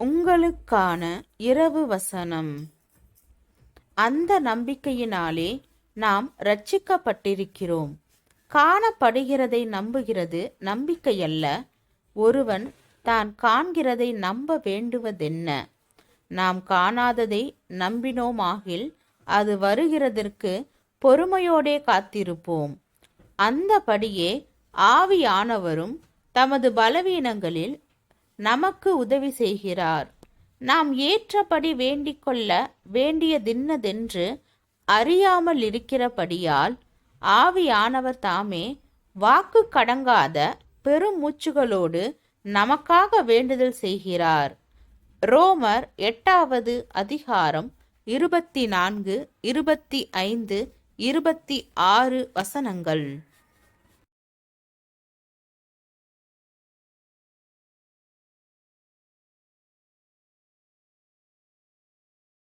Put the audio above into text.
உங்களுக்கான இரவு வசனம். அந்த நம்பிக்கையினாலே நாம் இரட்சிக்கப்பட்டிருக்கிறோம். காணப்படுகிறதை நம்புகிறது நம்பிக்கையல்ல, ஒருவன் தான் காண்கிறதை நம்ப வேண்டுவதென்ன? நாம் காணாததை நம்பினோமாகில் அது வருகிறதற்கு பொறுமையோடே காத்திருப்போம். அந்தபடியே ஆவியானவரும் தமது பலவீனங்களில் நமக்கு உதவி செய்கிறார். நாம் ஏற்றபடி வேண்டிக்கொள்ள வேண்டியதின்னதென்று அறியாமல் இருக்கிறபடியால் ஆவியானவர் தாமே வாக்கு கடங்காத பெருமூச்சுகளோடு நமக்காக வேண்டுதல் செய்கிறார். ரோமர் 8வது அதிகாரம் 24, 25, 26 வசனங்கள்.